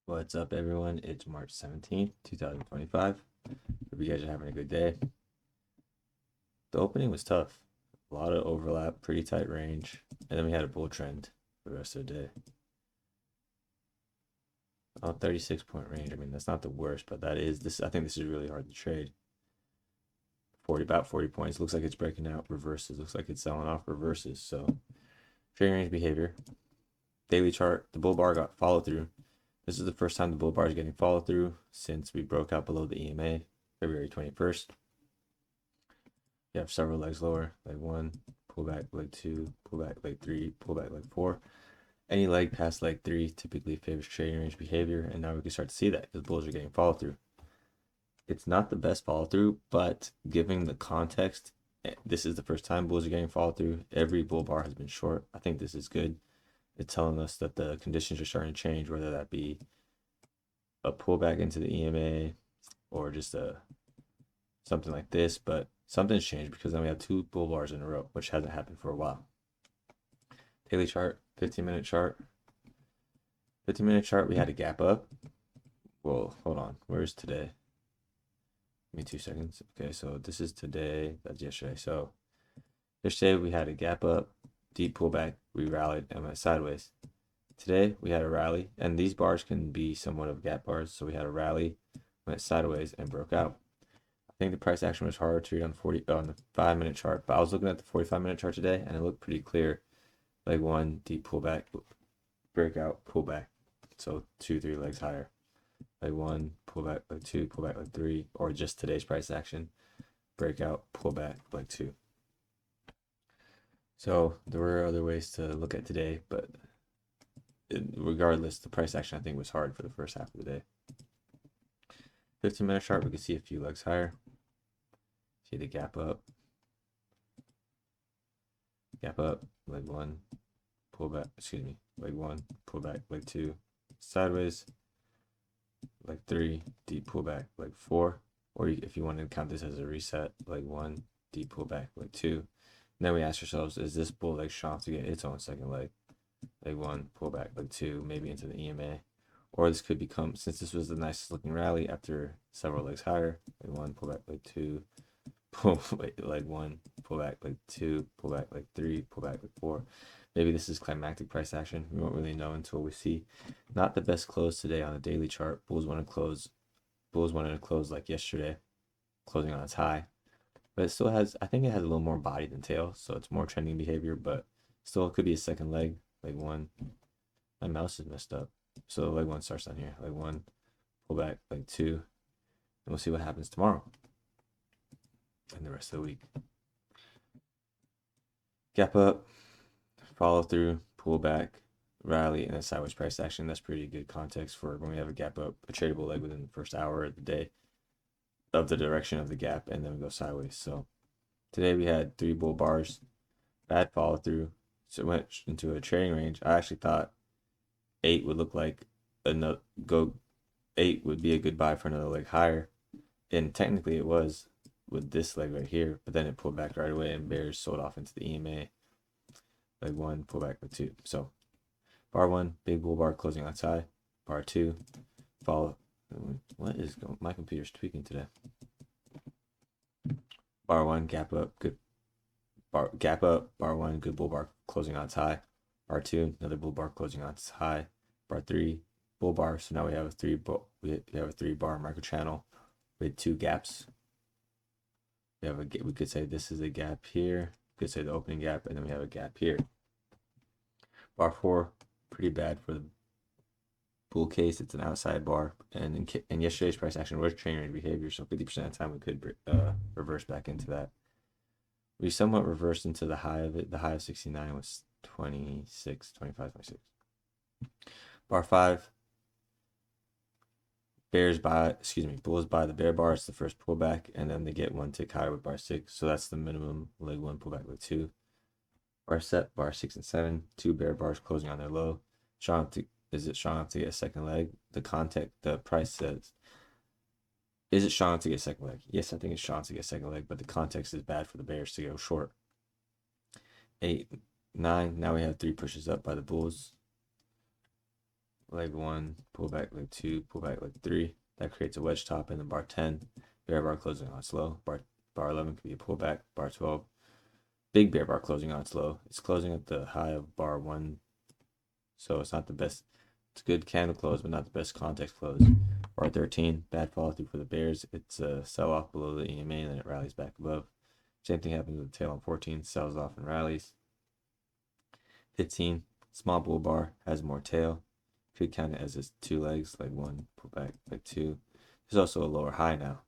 What's up, everyone? It's March 17th, 2025. Hope you guys are having a good day. The opening was tough. A lot of overlap, pretty tight range, and then we had a bull trend for the rest of the day. 36-point range. I mean, that's not the worst, but that is this. I think this is really hard to trade. About 40 points. Looks like it's breaking out reverses. Looks like it's selling off reverses. So, trading range behavior. Daily chart. The bull bar got follow through. This is the first time the bull bar is getting follow through since we broke out below the EMA, February 21st. You have several legs lower, leg one, pull back, leg two, pull back, leg three, pull back, leg four. Any leg past leg three typically favors trading range behavior, and now we can start to see that because bulls are getting follow through. It's not the best follow through, but given the context, this is the first time bulls are getting follow through. Every bull bar has been short. I think this is good. It's telling us that the conditions are starting to change, whether that be a pullback into the EMA or just something like this, but something's changed because then we have two bull bars in a row, which hasn't happened for a while. Daily chart, 15-minute chart. 15-minute chart, we had a gap up. Well, hold on. Where's today? Give me 2 seconds. Okay, so this is today. That's yesterday. So yesterday we had a gap up, deep pullback. We rallied and went sideways. Today we had a rally, and these bars can be somewhat of gap bars. So we had a rally, went sideways, and broke out. I think the price action was harder to read on the 5-minute chart, but I was looking at the 45-minute chart today, and it looked pretty clear. Leg one, deep pullback, breakout, pullback. So 2-3 legs higher. Leg one, pullback, leg two, pullback, leg three, or just today's price action, breakout, pullback, leg two. So there were other ways to look at today, but regardless, the price action I think was hard for the first half of the day. 15-minute chart, we can see a few legs higher. See the gap up, leg one, pull back, leg one, pull back, leg two, sideways, leg three, deep pullback, leg four, or if you want to count this as a reset, leg one, deep pullback, leg two. And then we ask ourselves, is this bull leg strong to get its own second leg? Leg one, pullback, leg two, maybe into the EMA. Or this could become, since this was the nicest looking rally after several legs higher, leg one, pullback, leg two, leg one, pull back, leg two, pull back, leg three, pull back, leg four. Maybe this is climactic price action. We won't really know until we see. Not the best close today on the daily chart. Bulls wanted to close like yesterday, closing on its high. But it still has, I think it has a little more body than tail, so it's more trending behavior, but still it could be a second leg. Leg one. My mouse is messed up. So leg one starts on here. Leg one, pull back, leg two. And we'll see what happens tomorrow and the rest of the week. Gap up, follow through, pull back, rally, and a sideways price action. That's pretty good context for when we have a gap up, a tradable leg within the first hour of the day of the direction of the gap, and then we go sideways. So today we had 3 bull bars, bad follow through, so it went into a trading range. I actually thought 8 would look like another go. 8 would be a good buy for another leg higher, and technically it was with this leg right here, but then it pulled back right away and bears sold off into the EMA. Leg one, pull back, leg two. So bar one, big bull bar closing on high. Bar two, follow. What is going? My computer's tweaking today. Bar one, gap up, good. Gap up. Bar one, good bull bar closing on high. Bar two, another bull bar closing on high. Bar three, bull bar. So now we have a we have a 3-bar micro channel with 2 gaps. We could say this is a gap here. We could say the opening gap, and then we have a gap here. Bar 4, pretty bad for the bull case. It's an outside bar, and in yesterday's price action was trading range behavior, so 50% of the time we could reverse back into that. We somewhat reversed into the high of it. The high of 69 was 26, 25, 26. Bar 5, bulls buy the bear bar. It's the first pullback, and then they get 1 tick higher with bar 6. So that's the minimum leg 1 pullback, leg 2. Bar set, bar 6 and 7, 2 bear bars closing on their low. Is it strong enough to get a second leg? The price says, is it strong enough to get a second leg? Yes, I think it's strong to get a second leg, but the context is bad for the bears to go short. 8, 9, now we have 3 pushes up by the bulls. leg 1, pull back leg 2, pull back leg 3. That creates a wedge top, and then bar 10, bear bar closing on slow. Bar 11 could be a pullback. Bar 12, big bear bar closing on slow. It's closing at the high of bar 1, so it's not the best. It's a good candle close, but not the best context close. Bar 13, bad follow through for the bears. It's a sell off below the EMA, and then it rallies back above. Same thing happens with the tail on 14, sells off and rallies. 15, small bull bar, has more tail. Could count it as its 2 legs, leg 1, pull back, leg 2. There's also a lower high now.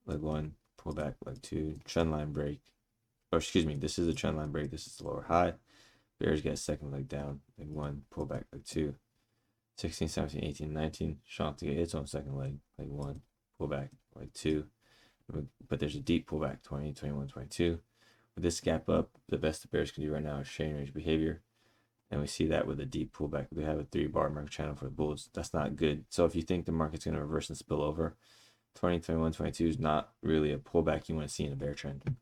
Leg 1, pull back, leg 2, trend line break. Or excuse me, this is a trend line break, this is the lower high. Bears get a second leg down, leg 1, pull back, leg 2. 16, 17, 18, 19, Shank to get its own second leg, leg 1, pull back, leg 2. But there's a deep pullback, 20, 21, 22. With this gap up, the best the bears can do right now is trading range behavior. And we see that with a deep pullback. We have a 3-bar market channel for the bulls. That's not good. So if you think the market's going to reverse and spill over, 20, 21, 22 is not really a pullback you want to see in a bear trend.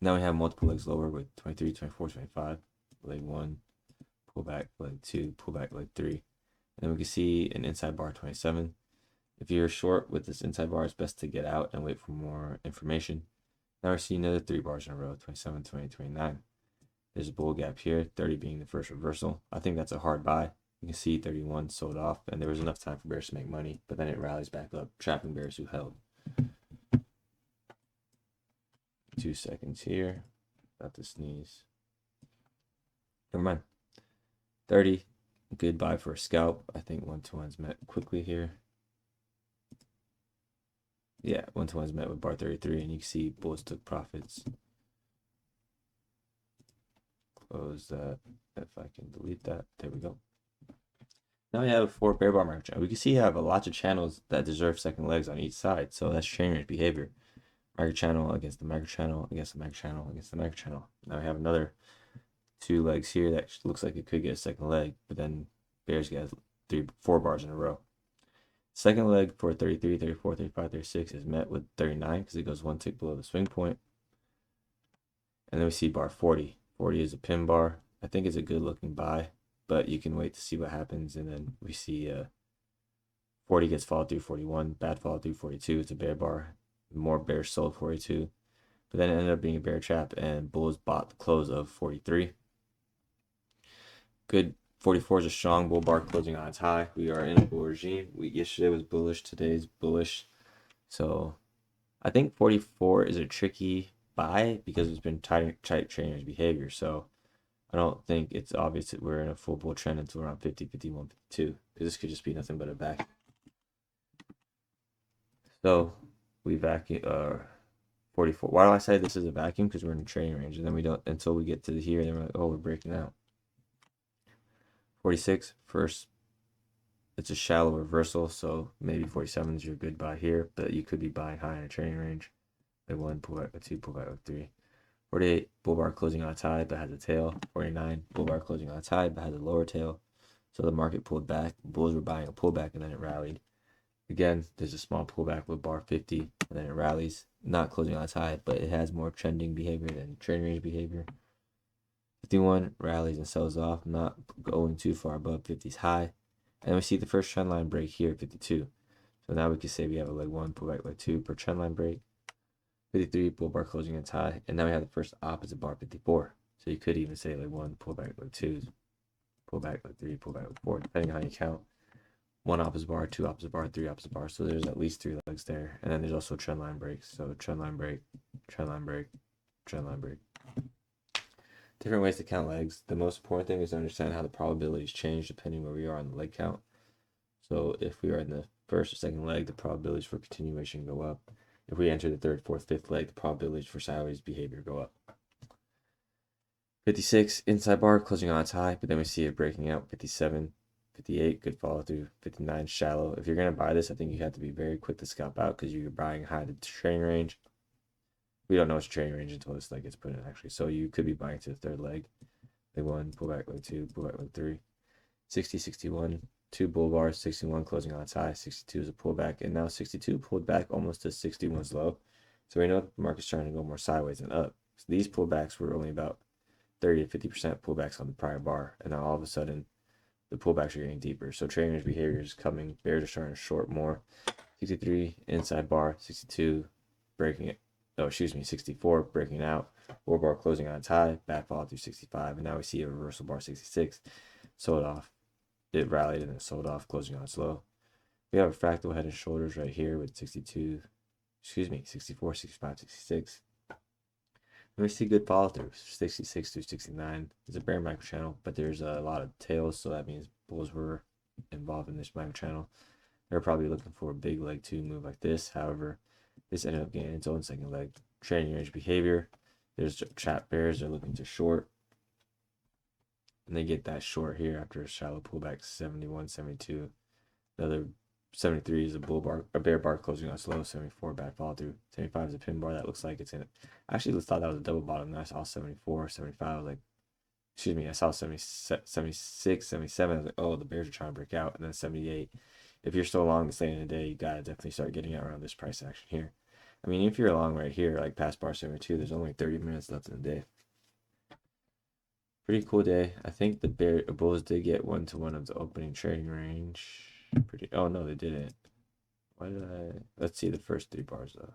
Now we have multiple legs lower with 23, 24, 25. Leg 1, pull back, leg 2, pull back, leg 3. And then we can see an inside bar 27. If you're short with this inside bar, it's best to get out and wait for more information. Now we're seeing another 3 bars in a row, 27, 20, 29. There's a bull gap here, 30 being the first reversal. I think that's a hard buy. You can see 31 sold off, and there was enough time for bears to make money, but then it rallies back up, trapping bears who held. 2 seconds here. About to sneeze. Never mind. 30, good buy for a scalp. I think 1-to-1's met quickly here. Yeah, 1-to-1's met with bar 33, and you can see bulls took profits. Close that. If I can delete that, there we go. Now we have 4 bear bar market channel. We can see you have lots of channels that deserve second legs on each side, so that's trading range behavior. Market channel against the market channel against the market channel against the market channel. Now we have another 2 legs here that looks like it could get a second leg, but then bears get 4 bars in a row. Second leg for 33, 34, 35, 36 is met with 39 because it goes 1 tick below the swing point. And then we see bar 40. 40 is a pin bar. I think it's a good looking buy, but you can wait to see what happens. And then we see 40 gets followed through 41, bad follow through 42. It's a bear bar. More bears sold 42, but then it ended up being a bear trap, and bulls bought the close of 43. Good. 44 is a strong bull bar closing on its high. We are in a bull regime. Yesterday was bullish, today's bullish. So I think 44 is a tricky buy because it's been tight trading range behavior. So I don't think it's obvious that we're in a full bull trend until around 50, 51, 52, because this could just be nothing but a back. So we vacuum 44. Why do I say this is a vacuum? Because we're in a trading range, and then we don't until we get to here, and then we're like, oh, we're breaking out. 46 first. It's a shallow reversal, so maybe 47 is your good buy here, but you could be buying high in a trading range. Like 1, pull back, 2, pull back, 3. 48, bull bar closing on its high but has a tail. 49, bull bar closing on its high but has a lower tail. So the market pulled back. Bulls were buying a pullback, and then it rallied. Again, there's a small pullback with bar 50, and then it rallies. Not closing on its high, but it has more trending behavior than trading range behavior. 51 rallies and sells off, not going too far above 50's high. And we see the first trend line break here at 52. So now we can say we have a leg 1, pull back leg 2 per trend line break. 53, bull bar closing its high. And now we have the first opposite bar 54. So you could even say leg 1, pull back leg 2, pull back leg 3, pull back leg 4, depending on how you count. 1 opposite bar, 2 opposite bar, 3 opposite bar. So there's at least 3 legs there. And then there's also trend line breaks. So trend line break, trend line break, trend line break. Different ways to count legs. The most important thing is to understand how the probabilities change depending where we are on the leg count. So if we are in the first or second leg, the probabilities for continuation go up. If we enter the third, fourth, fifth leg, the probabilities for sideways behavior go up. 56, inside bar closing on its high, but then we see it breaking out. 57, 58, good follow through. 59, shallow. If you're going to buy this, I think you have to be very quick to scalp out because you're buying high to trading range. We don't know it's trading range until this leg gets put in, actually. So you could be buying to the third leg. Leg 1, pull back leg 2, pull back leg 3. 60, 61, 2 bull bars. 61 closing on its high. 62 is a pullback. And now 62 pulled back almost to 61's low. So we know the market's trying to go more sideways than up. So these pullbacks were only about 30 to 50% pullbacks on the prior bar. And now all of a sudden, the pullbacks are getting deeper. So trading range behavior is coming. Bears are starting to short more. 63 inside bar, 62 breaking it. Oh, excuse me, 64 breaking out. Bull bar closing on its high, back fall through 65, and now we see a reversal bar 66. Sold off. It rallied and then sold off, closing on its low. We have a fractal head and shoulders right here with 62, excuse me, 64, 65, 66. And we see good follow through, 66 through 69. It's a bear micro channel, but there's a lot of tails, so that means bulls were involved in this micro channel. They're probably looking for a big leg 2 move like this. However, this ended up getting its own second leg. Trading range behavior. There's trap bears. They're looking to short. And they get that short here after a shallow pullback, 71, 72. Another 73 is a bear bar closing on slow. 74 back follow through. 75 is a pin bar that looks like it's in it. I actually thought that was a double bottom. Then I saw 74, 75. I was like, excuse me, I saw 70, 76, 77. I was like, oh, the bears are trying to break out. And then 78. If you're still long this late in the day, you gotta definitely start getting out around this price action here. I mean, if you're long right here, like past bar 72, there's only 30 minutes left in the day. Pretty cool day. I think the bulls did get 1-to-1 of the opening trading range. Oh no, they didn't. Why did I? Let's see the first 3 bars though.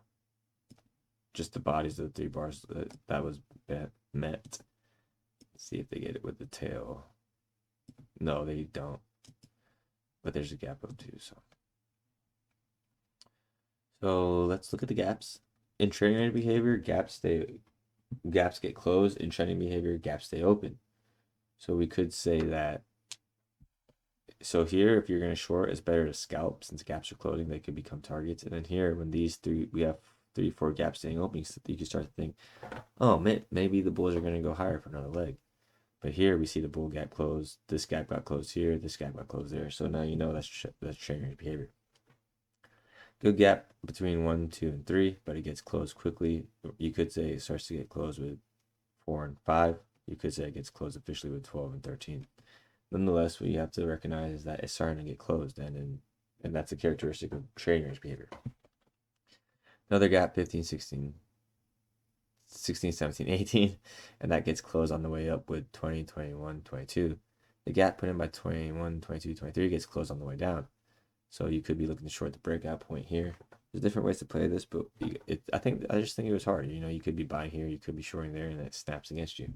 Just the bodies of the 3 bars that was met. Let's see if they get it with the tail. No, they don't. But there's a gap up too. So let's look at the gaps. In trading range behavior, gaps get closed. In trending behavior, gaps stay open. So we could say that. So here, if you're going to short, it's better to scalp since gaps are closing. They could become targets. And then here, when we have 3-4 gaps staying open, you can start to think, oh, maybe the bulls are going to go higher for another leg. But here we see the bull gap closed. This gap got closed here. This gap got closed there. So now you know that's trading range behavior. Good gap between 1, 2, and 3, but it gets closed quickly. You could say it starts to get closed with 4 and 5. You could say it gets closed officially with 12 and 13. Nonetheless, what you have to recognize is that it's starting to get closed, and that's a characteristic of trading range behavior. Another gap, 15, 16, 16, 17, 18, and that gets closed on the way up with 20, 21, 22. The gap put in by 21, 22, 23 gets closed on the way down. So you could be looking to short the breakout point here. There's different ways to play this, but I just think it was hard. You could be buying here, you could be shorting there, and it snaps against you.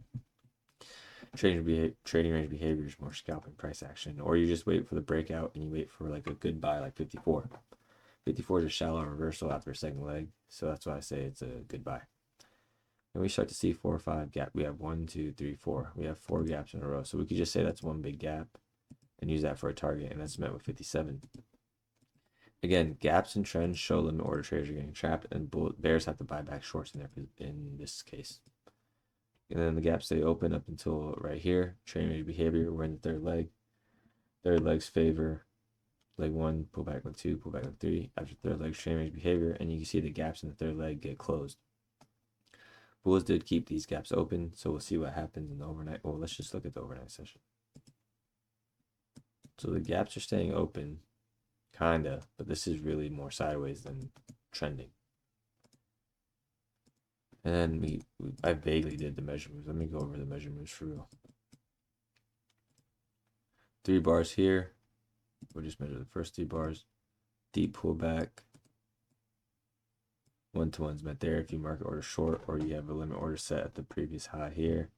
Trading range behavior is more scalping price action, or you just wait for the breakout and you wait for like a good buy like 54. 54 is a shallow reversal after a second leg, so that's why I say it's a good buy. And we start to see 4 or 5 gap. We have 1, 2, 3, 4. We have 4 gaps in a row, so we could just say that's one big gap and use that for a target, and that's met with 57. Again, gaps and trends show limit order traders are getting trapped, and bears have to buy back shorts in this case. And then the gaps stay open up until right here. Trading range behavior, we're in the third leg. Third leg's favor. Leg 1, pull back leg 2, pull back leg 3. After third leg, trading range behavior, and you can see the gaps in the third leg get closed. Bulls did keep these gaps open, so we'll see what happens in the overnight. Well, let's just look at the overnight session. So the gaps are staying open, kinda, but this is really more sideways than trending. And then I vaguely did the measure moves. Let me go over the measure moves for real. 3 bars here. We'll just measure the first 3 bars. Deep pullback. 1-to-1's met there if you market order short, or you have a limit order set at the previous high here.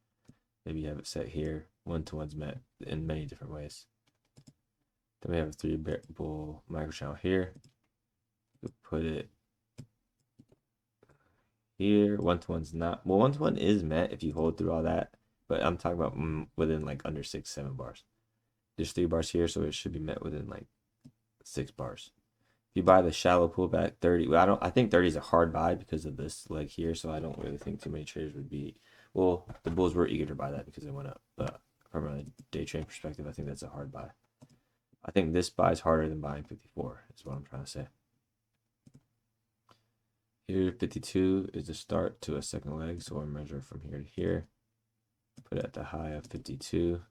Maybe you have it set here. 1-to-1's met in many different ways. Then we have a 3 bull micro channel here. We'll put it here. 1-to-1's not. Well, 1-to-1 is met if you hold through all that, but I'm talking about within like under 6, 7 bars. There's 3 bars here, so it should be met within like 6 bars. If you buy the shallow pullback 30, well, I think 30 is a hard buy because of this leg here, so I don't really think too many traders would be. Well, the bulls were eager to buy that because it went up. But from a day trade perspective, I think that's a hard buy. I think this buy is harder than buying 54, is what I'm trying to say. Here, 52 is the start to a second leg, so I'll measure from here to here. Put it at the high of 52.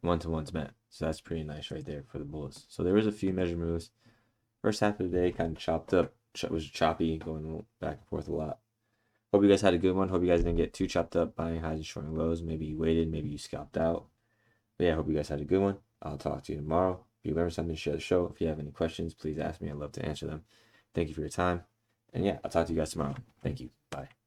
1-to-1's met, so that's pretty nice right there for the bulls. So there was a few measure moves. First half of the day kind of chopped up. It was choppy, going back and forth a lot. Hope you guys had a good one. Hope you guys didn't get too chopped up buying highs and shorting lows. Maybe you waited, maybe you scalped out. But yeah, I hope you guys had a good one. I'll talk to you tomorrow. If you learned something, share the show. If you have any questions, please ask me. I'd love to answer them. Thank you for your time. And yeah, I'll talk to you guys tomorrow. Thank you. Bye.